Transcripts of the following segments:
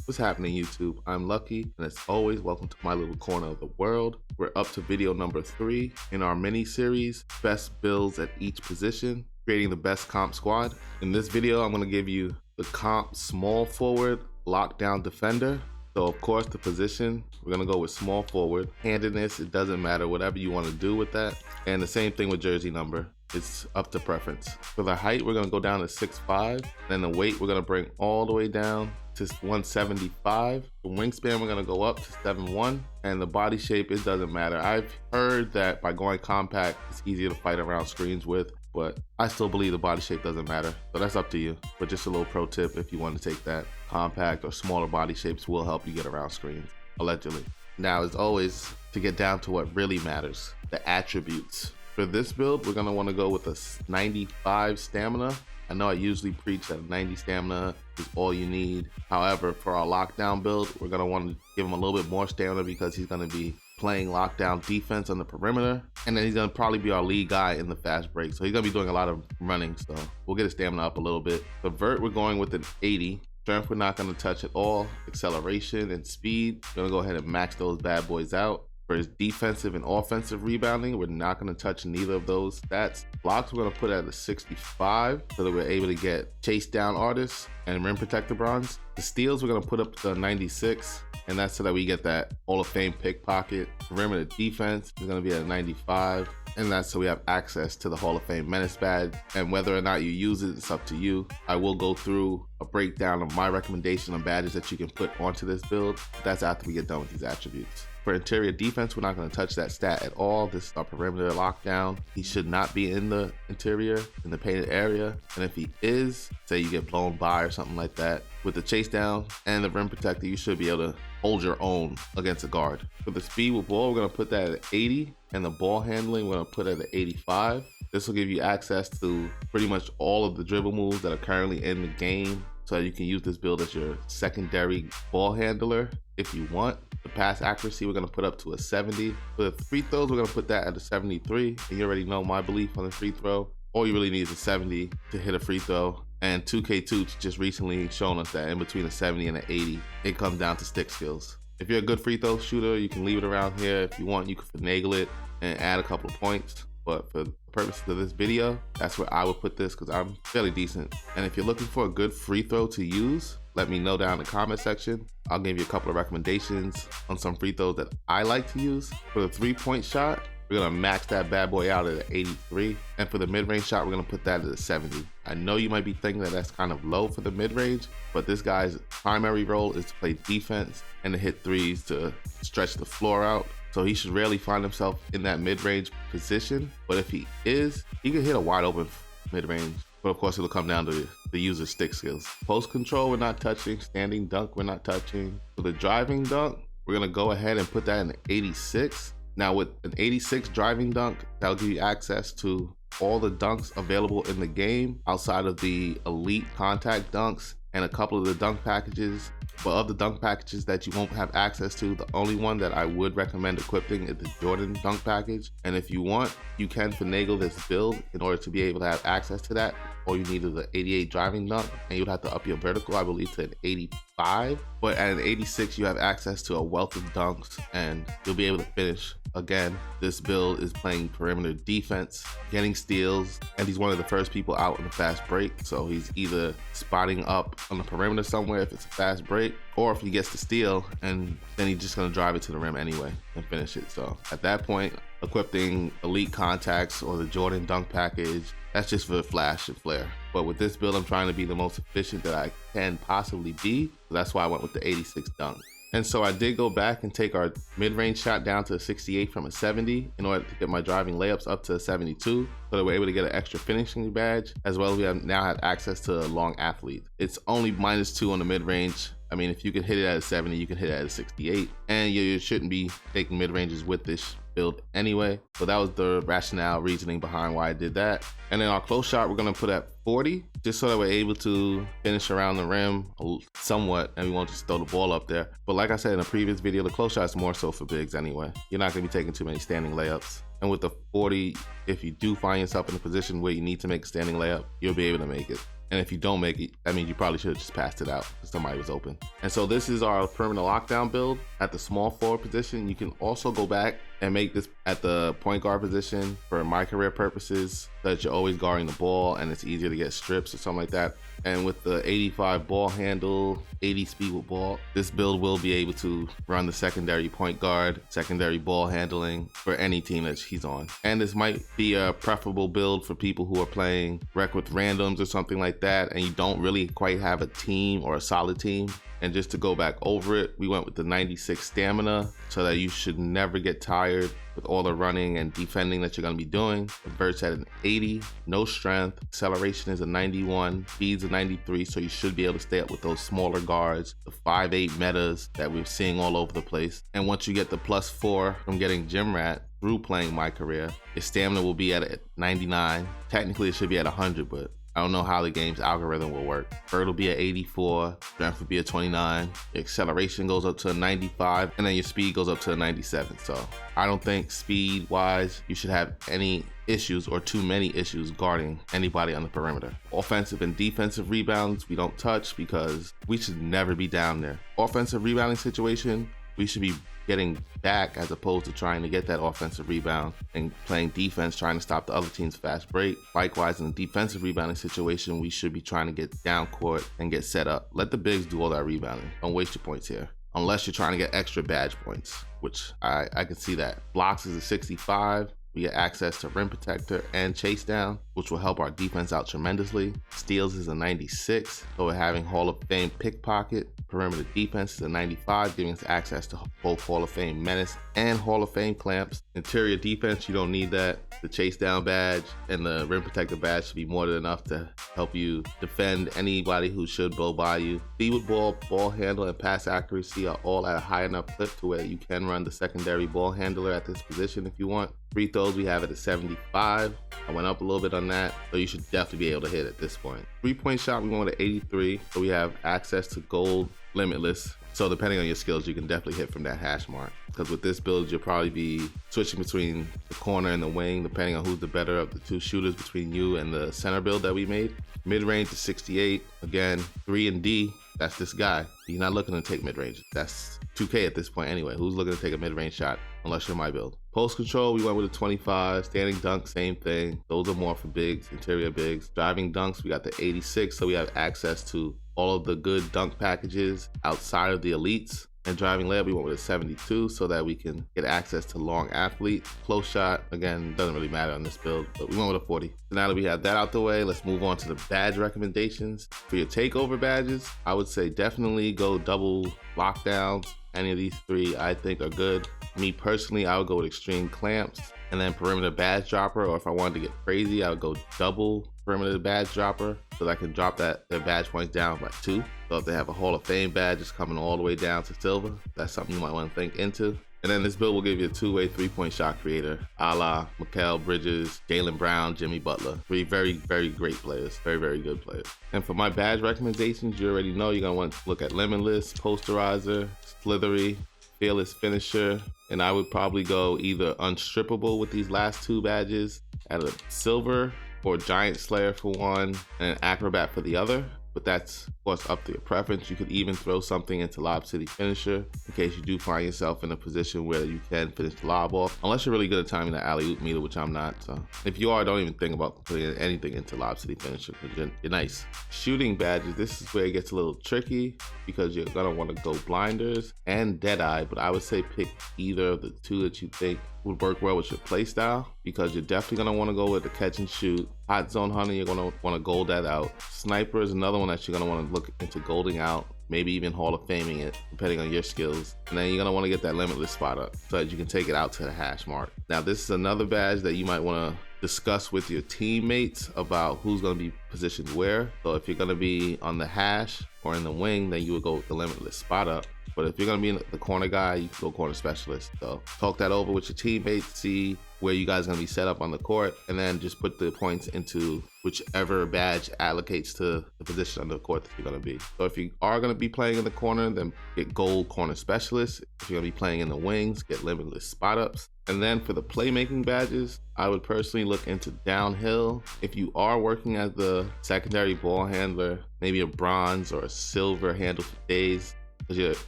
What's happening, YouTube? I'm Lucky, and as always, welcome to my little corner of the world. We're up to video number 3 in our mini series, Best Builds at Each Position, creating the best comp squad. In this video, I'm going to give you the comp small forward, lockdown defender. So of course, the position, we're going to go with small forward. Handedness, it doesn't matter, whatever you want to do with that. And the same thing with jersey number. It's up to preference. For the height, we're gonna go down to 6'5". Then the weight, we're gonna bring all the way down to 175. The wingspan, we're gonna go up to 7'1". And the body shape, it doesn't matter. I've heard that by going compact, it's easier to fight around screens with, but I still believe the body shape doesn't matter. So that's up to you. But just a little pro tip, if you want to take that, compact or smaller body shapes will help you get around screens, allegedly. Now, as always, to get down to what really matters, the attributes. For this build, we're gonna wanna go with a 95 stamina. I know I usually preach that 90 stamina is all you need. However, for our lockdown build, we're gonna wanna give him a little bit more stamina because he's gonna be playing lockdown defense on the perimeter. And then he's gonna probably be our lead guy in the fast break. So he's gonna be doing a lot of running, so we'll get his stamina up a little bit. The vert, we're going with an 80. Strength, we're not gonna touch at all. Acceleration and speed, we're gonna go ahead and max those bad boys out. For his defensive and offensive rebounding, we're not going to touch neither of those stats. Blocks, we're going to put at a 65 so that we're able to get chase down artists and rim protector bronze. The steals, we're going to put up to 96, and that's so that we get that Hall of Fame pickpocket. Perimeter defense is going to be at 95, and that's so we have access to the Hall of Fame menace badge. And whether or not you use it, it's up to you. I will go through a breakdown of my recommendation on badges that you can put onto this build, but that's after we get done with these attributes. For interior defense, we're not going to touch that stat at all. This is our perimeter lockdown. He should not be in the interior, in the painted area. And if he is, say you get blown by or something like that, with the chase down and the rim protector, you should be able to hold your own against a guard. For the speed with ball, we're going to put that at 80. And the ball handling, we're going to put it at 85. This will give you access to pretty much all of the dribble moves that are currently in the game. So you can use this build as your secondary ball handler if you want. The pass accuracy, we're gonna put up to a 70. For the free throws, we're gonna put that at a 73. And you already know my belief on the free throw. All you really need is a 70 to hit a free throw. And 2K2 just recently shown us that in between a 70 and an 80, it comes down to stick skills. If you're a good free throw shooter, you can leave it around here. If you want, you can finagle it and add a couple of points. But for the purposes of this video, that's where I would put this because I'm fairly decent. And if you're looking for a good free throw to use, let me know down in the comment section. I'll give you a couple of recommendations on some free throws that I like to use. For the 3-point shot, we're gonna max that bad boy out at an 83. And for the mid-range shot, we're gonna put that at a 70. I know you might be thinking that that's kind of low for the mid-range, but this guy's primary role is to play defense and to hit threes to stretch the floor out. So he should rarely find himself in that mid-range position. But if he is, he can hit a wide open mid-range. But of course, it'll come down to the user's stick skills. Post control, we're not touching. Standing dunk, we're not touching. For the driving dunk, we're gonna go ahead and put that in 86. Now with an 86 driving dunk, that'll give you access to all the dunks available in the game outside of the elite contact dunks and a couple of the dunk packages. But of the dunk packages that you won't have access to, the only one that I would recommend equipping is the Jordan dunk package. And if you want, you can finagle this build in order to be able to have access to that. All you need is an 88 driving dunk, and you'd have to up your vertical, I believe, to an 85. But at an 86, you have access to a wealth of dunks, and you'll be able to finish. Again, this build is playing perimeter defense, getting steals, and he's one of the first people out in the fast break. So he's either spotting up on the perimeter somewhere if it's a fast break, or if he gets the steal, and then he's just gonna drive it to the rim anyway and finish it. So at that point, equipping elite contacts or the Jordan dunk package, that's just for flash and flare. But with this build, I'm trying to be the most efficient that I can possibly be. So that's why I went with the 86 dunk. And so I did go back and take our mid-range shot down to a 68 from a 70 in order to get my driving layups up to a 72, so that we're able to get an extra finishing badge, as well as we now have access to a long athlete. It's only -2 on the mid-range. I mean, if you can hit it at a 70, you can hit it at a 68. And you shouldn't be taking mid-ranges with this build anyway. So that was the rationale, reasoning behind why I did that. And then our close shot, we're gonna put at 40, just so that we're able to finish around the rim somewhat, and we won't just throw the ball up there. But like I said in a previous video, the close shot is more so for bigs anyway. You're not gonna be taking too many standing layups. And with the 40, if you do find yourself in a position where you need to make a standing layup, you'll be able to make it. And if you don't make it, I mean, you probably should have just passed it out because somebody was open. And so this is our perimeter lockdown build at the small forward position. You can also go back and make this at the point guard position for my career purposes, so that you're always guarding the ball and it's easier to get strips or something like that. And with the 85 ball handle, 80 speed with ball, this build will be able to run the secondary point guard, secondary ball handling for any team that he's on. And this might be a preferable build for people who are playing rec with randoms or something like that, and you don't really quite have a team or a solid team. And just to go back over it, we went with the 96 stamina so that you should never get tired with all the running and defending that you're going to be doing. The vert's at an 80, no strength, acceleration is a 91, speed's a 93, so you should be able to stay up with those smaller guards, the 5'8 metas that we're seeing all over the place. And once you get the +4 from getting Gym Rat through playing my career, your stamina will be at 99. Technically it should be at 100, but I don't know how the game's algorithm will work. Vert will be at 84, strength will be at 29, your acceleration goes up to a 95, and then your speed goes up to a 97. So I don't think speed-wise you should have any issues or too many issues guarding anybody on the perimeter. Offensive and defensive rebounds we don't touch because we should never be down there. Offensive rebounding situation, we should be getting back as opposed to trying to get that offensive rebound and playing defense, trying to stop the other team's fast break. Likewise, in the defensive rebounding situation, we should be trying to get down court and get set up. Let the bigs do all that rebounding. Don't waste your points here. Unless you're trying to get extra badge points, which I can see that. Blocks is a 65. We get access to rim protector and chase down, which will help our defense out tremendously. Steals is a 96, so we're having Hall of Fame pickpocket. Perimeter defense is a 95, giving us access to both Hall of Fame menace and Hall of Fame clamps. Interior defense, you don't need that. The chase down badge and the rim protector badge should be more than enough to help you defend anybody who should blow by you. Speed with ball, ball handle, and pass accuracy are all at a high enough clip to where you can run the secondary ball handler at this position if you want. Free throws, we have it at 75. I went up a little bit on that, so you should definitely be able to hit at this point. 3-point shot, we went with 83, so we have access to gold limitless. So depending on your skills, you can definitely hit from that hash mark. Because with this build, you'll probably be switching between the corner and the wing, depending on who's the better of the two shooters between you and the center build that we made. Mid-range is 68. Again, 3 and D, that's this guy. He's not looking to take mid-range. That's 2K at this point anyway. Who's looking to take a mid-range shot unless you're my build? Post control, we went with a 25. Standing dunk, same thing. Those are more for bigs, interior bigs. Driving dunks, we got the 86, so we have access to all of the good dunk packages outside of the elites. And driving layup, we went with a 72 so that we can get access to long athlete. Close shot, again, doesn't really matter on this build, but we went with a 40. So now that we have that out the way, let's move on to the badge recommendations. For your takeover badges, I would say definitely go double lockdowns. Any of these three I think are good. Me personally, I would go with extreme clamps and then perimeter badge dropper, or if I wanted to get crazy, I would go double perimeter badge dropper so that I can drop their badge points down by 2. So if they have a Hall of Fame badge, it's coming all the way down to silver. That's something you might want to think into. And then this build will give you a 2-way 3-point shot creator, a la Mikal Bridges, Jaylen Brown, Jimmy Butler. 3 very, very great players, very, very good players. And for my badge recommendations, you already know you're gonna want to look at Limitless, Posterizer, Slithery, Fearless Finisher, and I would probably go either Unstrippable with these last 2 badges at a silver, or Giant Slayer for one, and an Acrobat for the other. But that's, of course, up to your preference. You could even throw something into Lob City Finisher in case you do find yourself in a position where you can finish the lob off. Unless you're really good at timing the alley-oop meter, which I'm not. So if you are, don't even think about putting anything into Lob City Finisher because you're nice. Shooting badges, this is where it gets a little tricky because you're gonna want to go blinders and Deadeye, but I would say pick either of the 2 that you think would work well with your play style, because you're definitely going to want to go with the catch and shoot. Hot zone hunter, you're going to want to gold that out. Sniper is another one that you're going to want to look into golding out, maybe even Hall of Faming it, depending on your skills. And then you're going to want to get that limitless spot up so that you can take it out to the hash mark. Now, this is another badge that you might want to discuss with your teammates about who's going to be positioned where. So if you're going to be on the hash or in the wing, then you would go with the limitless spot up. But if you're gonna be the corner guy, you can go corner specialist. So talk that over with your teammates, see where you guys are gonna be set up on the court, and then just put the points into whichever badge allocates to the position on the court that you're gonna be. So if you are gonna be playing in the corner, then get gold corner specialist. If you're gonna be playing in the wings, get limitless spot ups. And then for the playmaking badges, I would personally look into downhill. If you are working as the secondary ball handler, maybe a bronze or a silver handle for days, because you're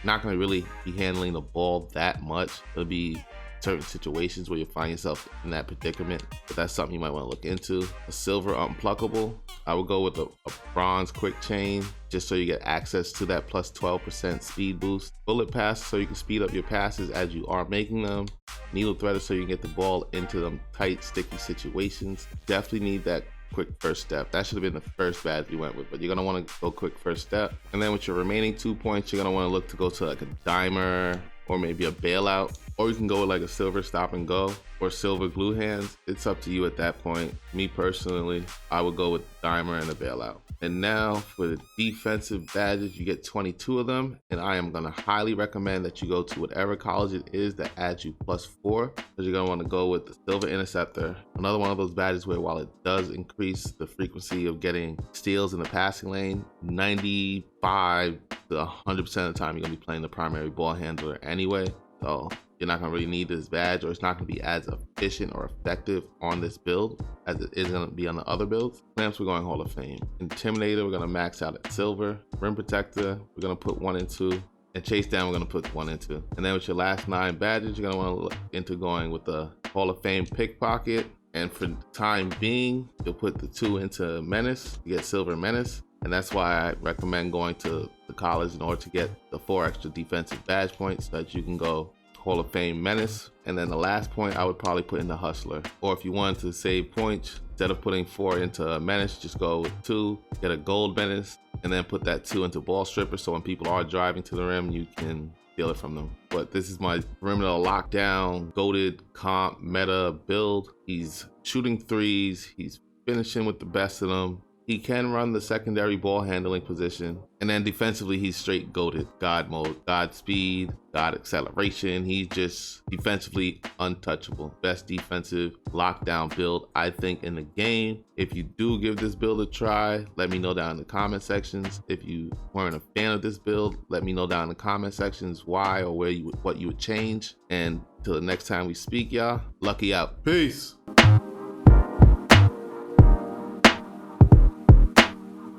not going to really be handling the ball that much. It'll be certain situations where you find yourself in that predicament, but that's something you might want to look into. A silver unpluckable, I would go with a bronze quick chain, just so you get access to that plus 12% speed boost. Bullet pass, so you can speed up your passes as you are making them. Needle threader, so you can get the ball into them tight, sticky situations. Definitely need that quick first step. That should have been the first badge you went with, but you're gonna want to go quick first step. And then with your remaining 2 points, you're gonna want to look to go to like a dimer or maybe a bailout, or you can go with like a silver stop and go or silver glue hands. It's up to you at that point. Me personally, I would go with dimer and a bailout. And now for the defensive badges, you get 22 of them, and I am gonna highly recommend that you go to whatever college it is that adds you +4, because you're gonna want to go with the silver interceptor, another one of those badges where while it does increase the frequency of getting steals in the passing lane, 95 to 100% of the time you're gonna be playing the primary ball handler anyway. So you're not gonna really need this badge, or it's not gonna be as efficient or effective on this build as it is gonna be on the other builds. Clamps, we're going Hall of Fame. Intimidator, we're gonna max out at silver. Rim protector, we're gonna put 1 and 2. And chase down, we're gonna put 1 and 2. And then with your last 9 badges, you're gonna wanna look into going with the Hall of Fame pickpocket. And for the time being, you'll put the 2 into menace. You get silver menace. And that's why I recommend going to the college in order to get the 4 extra defensive badge points so that you can go Hall of Fame menace. And then the last point I would probably put in the hustler. Or if you wanted to save points, instead of putting 4 into a menace, just go with 2, get a gold menace, and then put that 2 into ball stripper, so when people are driving to the rim, you can steal it from them. But this is my perimeter lockdown, goated comp meta build. He's shooting threes, he's finishing with the best of them. He can run the secondary ball handling position. And then defensively, he's straight goated. God mode, God speed, God acceleration. He's just defensively untouchable. Best defensive lockdown build, I think, in the game. If you do give this build a try, let me know down in the comment sections. If you weren't a fan of this build, let me know down in the comment sections why or what you would change. And till the next time we speak, y'all, Lucky out. Peace.